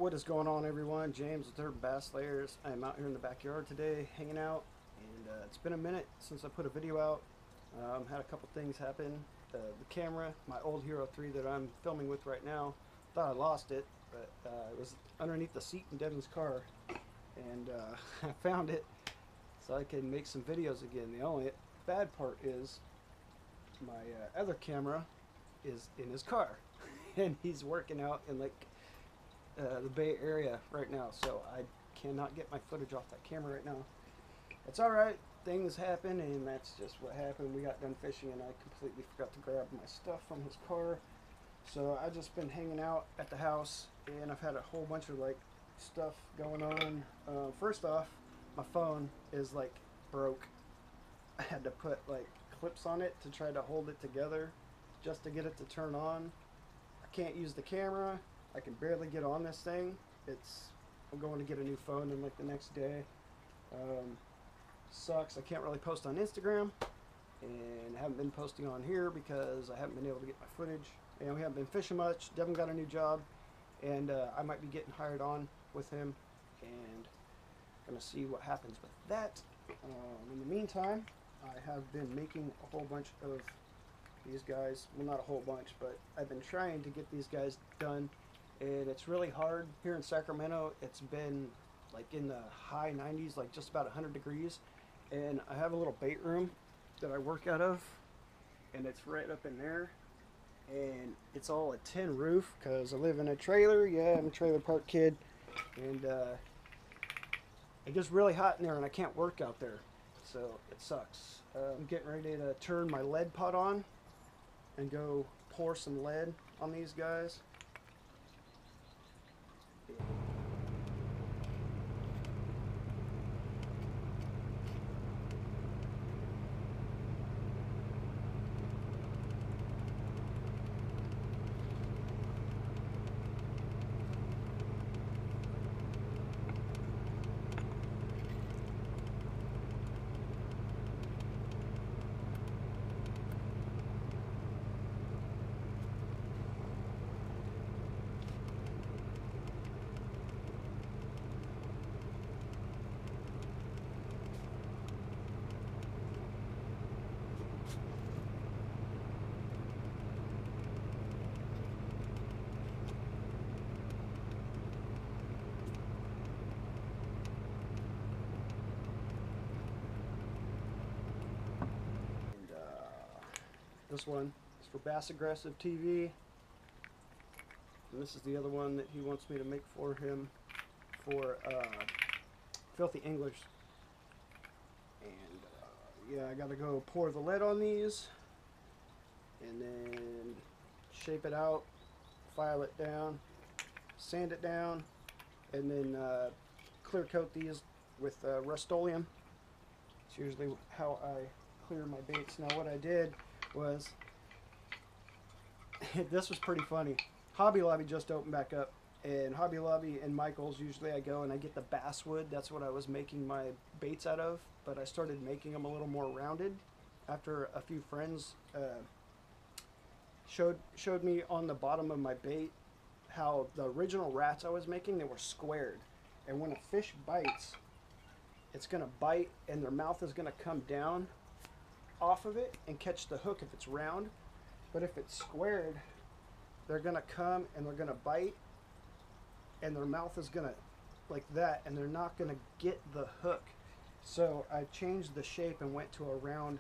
What is going on, everyone? James with Urban Bass Layers. I'm out here in the backyard today hanging out, and it's been a minute since I put a video out. Had a couple things happen. The camera, my old Hero 3 that I'm filming with right now, thought I lost it, but it was underneath the seat in Devin's car, and I found it so I can make some videos again. The only bad part is my other camera is in his car, and he's working out in the Bay Area right now, so I cannot get my footage off that camera right now. It's alright, things happen, and that's just what happened. We got done fishing and I completely forgot to grab my stuff from his car, so I've just been hanging out at the house, and I've had a whole bunch of stuff going on. First off, my phone is broke. I had to put clips on it to try to hold it together just to get it to turn on. I can't use the camera. I can barely get on this thing. I'm going to get a new phone in the next day. Sucks. I can't really post on Instagram, and haven't been posting on here because I haven't been able to get my footage, and we haven't been fishing much. Devin got a new job, and I might be getting hired on with him, and gonna see what happens with that. In the meantime, I have been making a whole bunch of these guys. Well, not a whole bunch, but I've been trying to get these guys done, and it's really hard. Here in Sacramento, it's been in the high 90s, just about 100 degrees, and I have a little bait room that I work out of, and it's right up in there, and it's all a tin roof because I live in a trailer. Yeah, I'm a trailer park kid, and it gets really hot in there, and I can't work out there, so it sucks. I'm getting ready to turn my lead pot on and go pour some lead on these guys. This one is for Bass Aggressive TV, and this is the other one that he wants me to make for him for Filthy English. And yeah, I gotta go pour the lead on these, and then shape it out, file it down, sand it down, and then clear coat these with Rust-Oleum. It's usually how I clear my baits. Now what I did was, this was pretty funny. Hobby Lobby just opened back up, and Hobby Lobby and Michael's, usually I go and I get the basswood. That's what I was making my baits out of, but I started making them a little more rounded after a few friends showed me on the bottom of my bait how the original rats I was making, they were squared, and when a fish bites, it's gonna bite and their mouth is gonna come down off of it and catch the hook if it's round. But if it's squared, they're gonna come and they're gonna bite, and their mouth is gonna like that, and they're not gonna get the hook. So I changed the shape and went to a round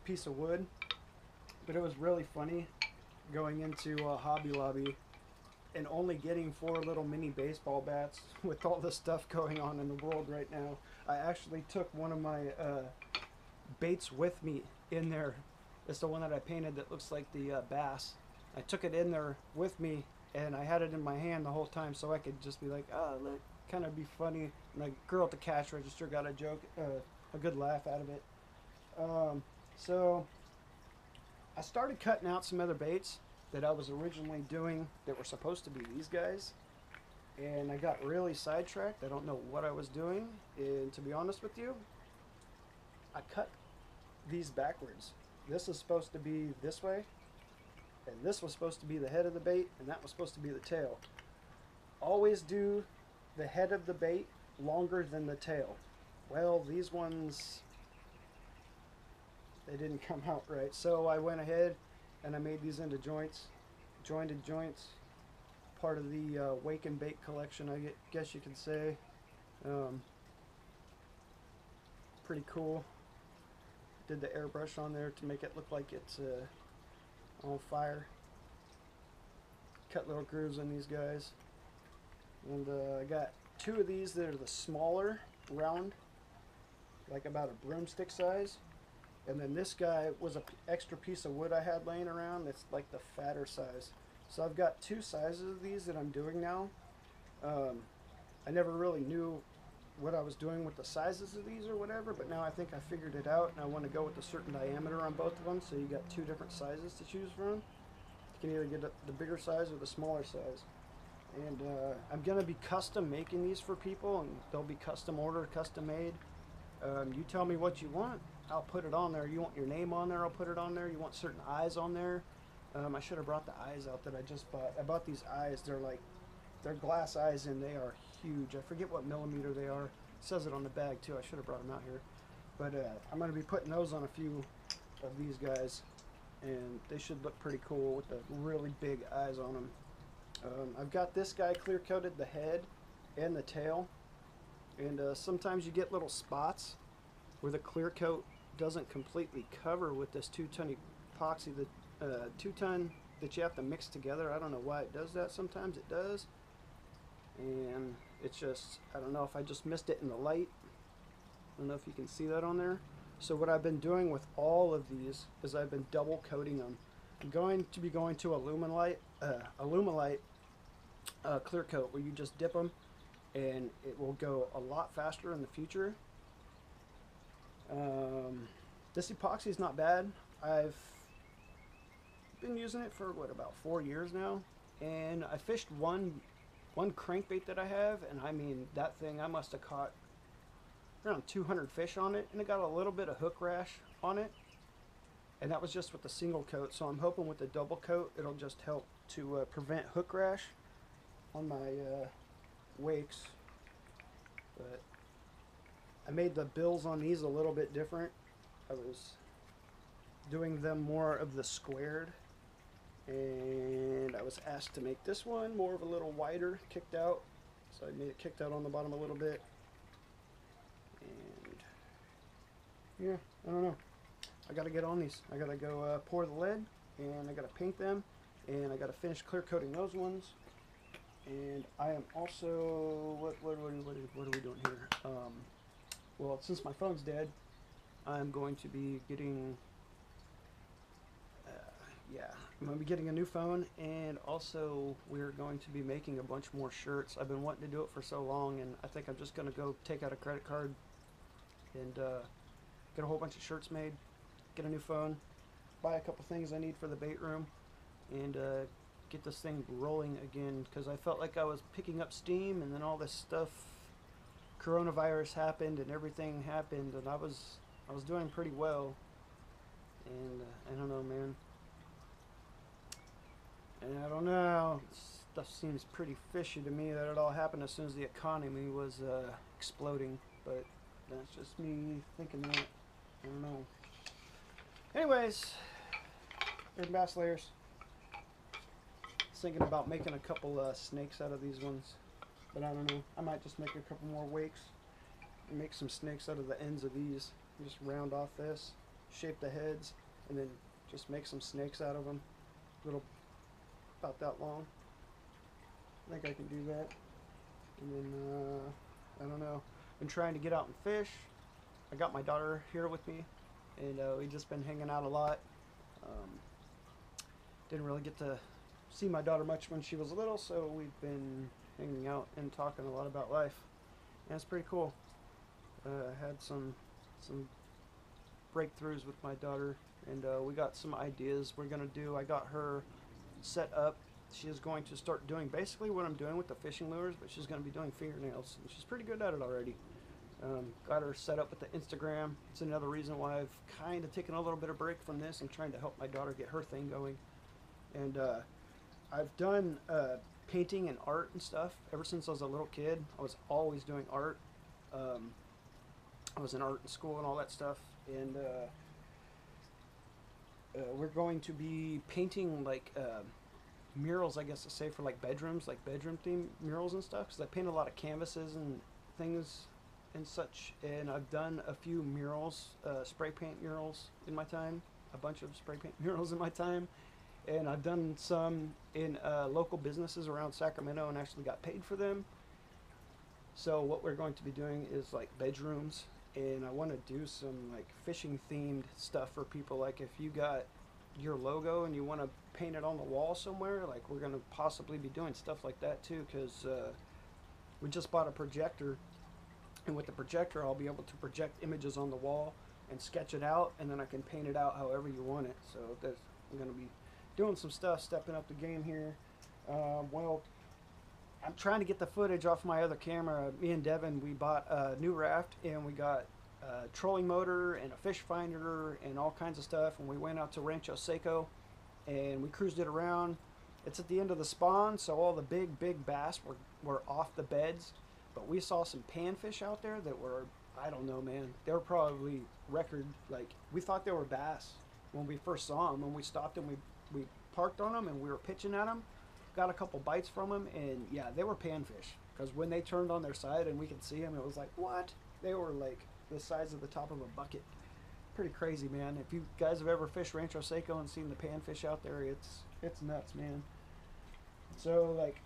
piece of wood. But it was really funny going into Hobby Lobby and only getting 4 little mini baseball bats with all the stuff going on in the world right now. I actually took one of my baits with me in there. It's the one that I painted that looks like the bass. I took it in there with me, and I had it in my hand the whole time, so I could just be like, oh, look, kind of be funny. And the girl at the cash register got a joke, a good laugh out of it. So I started cutting out some other baits that I was originally doing that were supposed to be these guys, and I got really sidetracked. I don't know what I was doing, and to be honest with you, I cut these backwards. This is supposed to be this way, and this was supposed to be the head of the bait, and that was supposed to be the tail. Always do the head of the bait longer than the tail. Well, these ones, they didn't come out right, so I went ahead and I made these into joints, jointed joints, part of the wake and bait collection, I guess you could say. Pretty cool. Did the airbrush on there to make it look like it's on fire. Cut little grooves on these guys. And I got two of these that are the smaller, round, like about a broomstick size. And then this guy was an extra piece of wood I had laying around that's like the fatter size. So I've got two sizes of these that I'm doing now. I never really knew what I was doing with the sizes of these or whatever, but now I think I figured it out, and I want to go with a certain diameter on both of them, so you got two different sizes to choose from. You can either get the bigger size or the smaller size. And I'm going to be custom making these for people, and they'll be custom ordered, custom made. You tell me what you want, I'll put it on there. You want your name on there, I'll put it on there. You want certain eyes on there. I should have brought the eyes out that I just bought. I bought these eyes. They're glass eyes, and they are huge. I forget what millimeter they are. It says it on the bag too. I should have brought them out here. But I'm going to be putting those on a few of these guys, and they should look pretty cool with the really big eyes on them. I've got this guy clear coated the head and the tail, and sometimes you get little spots where the clear coat doesn't completely cover with this 2-ton epoxy. The 2-ton that you have to mix together, I don't know why it does that. Sometimes it does, and it's just, I don't know if I just missed it in the light. I don't know if you can see that on there. So what I've been doing with all of these is I've been double coating them. I'm going to be going to Alumilite clear coat, where you just dip them and it will go a lot faster in the future. This epoxy is not bad. I've been using it for what, about 4 years now, and I fished one crankbait that I have, and I mean, that thing, I must have caught around 200 fish on it, and it got a little bit of hook rash on it, and that was just with the single coat. So I'm hoping with the double coat it'll just help to prevent hook rash on my wakes. But I made the bills on these a little bit different. I was doing them more of the squared, and I was asked to make this one more of a little wider, kicked out, so I made it kicked out on the bottom a little bit. And yeah, I don't know, I gotta get on these. I gotta go pour the lead, and I gotta paint them, and I gotta finish clear coating those ones. And I am also, what are we doing here? Well, since my phone's dead, I'm going to be getting I'm going to be getting a new phone, and also we're going to be making a bunch more shirts. I've been wanting to do it for so long, and I think I'm just going to go take out a credit card and get a whole bunch of shirts made, get a new phone, buy a couple things I need for the bait room, and get this thing rolling again, because I felt like I was picking up steam, and then all this stuff, coronavirus happened and everything happened, and I was doing pretty well, and I don't know, man. And I don't know, stuff seems pretty fishy to me that it all happened as soon as the economy was exploding, but that's just me thinking that. I don't know. Anyways, red bass layers. Thinking about making a couple snakes out of these ones, but I don't know. I might just make a couple more wakes and make some snakes out of the ends of these. Just round off this, shape the heads, and then just make some snakes out of them. Little, about that long. I think I can do that. And then I don't know. Been trying to get out and fish. I got my daughter here with me, and we've just been hanging out a lot. Didn't really get to see my daughter much when she was little, so we've been hanging out and talking a lot about life, and it's pretty cool. Had some breakthroughs with my daughter, and we got some ideas we're gonna do. I got her set up. She is going to start doing basically what I'm doing with the fishing lures, but she's going to be doing fingernails, and she's pretty good at it already. Got her set up with the Instagram. It's another reason why I've kind of taken a little bit of break from this. I'm trying to help my daughter get her thing going. And I've done painting and art and stuff ever since I was a little kid. I was always doing art. I was in art in school and all that stuff. And we're going to be painting like murals, I guess to say, for like bedrooms, like bedroom theme murals and stuff. Because I paint a lot of canvases and things and such. And I've done a few murals, spray paint murals in my time. A bunch of spray paint murals in my time. And I've done some in local businesses around Sacramento and actually got paid for them. So what we're going to be doing is like bedrooms, and I want to do some like fishing themed stuff for people. Like if you got your logo and you want to paint it on the wall somewhere, like we're going to possibly be doing stuff like that too, because we just bought a projector, and with the projector I'll be able to project images on the wall and sketch it out, and then I can paint it out however you want it. So I'm going to be doing some stuff, stepping up the game here. Well, I'm trying to get the footage off my other camera. Me and Devin, we bought a new raft, and we got a trolling motor and a fish finder and all kinds of stuff, and we went out to Rancho Seco and we cruised it around. It's at the end of the spawn, so all the big bass were off the beds, but we saw some panfish out there that were, I don't know, man, they were probably record, like we thought they were bass when we first saw them. When we stopped and we parked on them and we were pitching at them, got a couple bites from them, and yeah, they were panfish, because when they turned on their side and we could see them, it was like, what? They were like the size of the top of a bucket. Pretty crazy, man. If you guys have ever fished Rancho Seco and seen the panfish out there, it's nuts, man. So like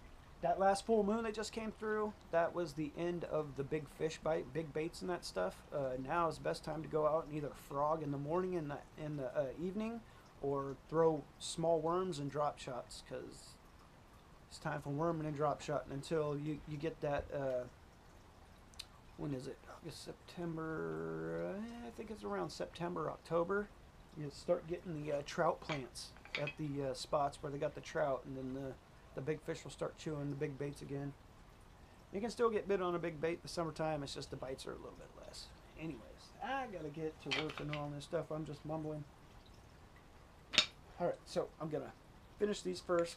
that last full moon that just came through, that was the end of the big fish bite, big baits and that stuff. Now is the best time to go out and either frog in the morning and in the evening, or throw small worms and drop shots, because it's time for worming and drop shotting until you get that, when is it? August, September, I think it's around September, October. You start getting the trout plants at the spots where they got the trout, and then the big fish will start chewing the big baits again. You can still get bit on a big bait in the summertime, it's just the bites are a little bit less. Anyways, I gotta get to working on this stuff. I'm just mumbling. Alright, so I'm gonna finish these first,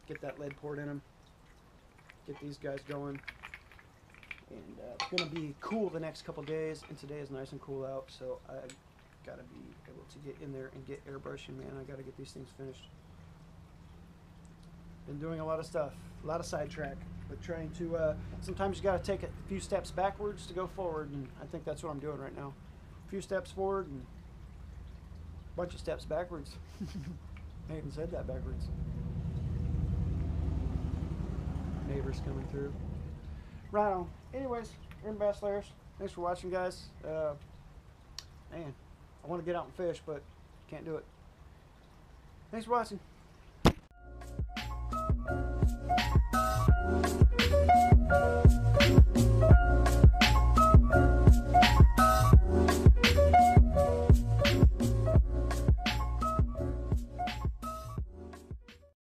get that lead poured in them, get these guys going. And it's going to be cool the next couple days, and today is nice and cool out, so I got to be able to get in there and get airbrushing, man. I got to get these things finished. Been doing a lot of stuff, a lot of sidetrack, but trying to, sometimes you got to take a few steps backwards to go forward, and I think that's what I'm doing right now. A few steps forward and a bunch of steps backwards. I even said that backwards. Neighbors coming through. Right on. Anyways, we're in Bass Layers. Thanks for watching, guys. Man, I want to get out and fish, but can't do it. Thanks for watching.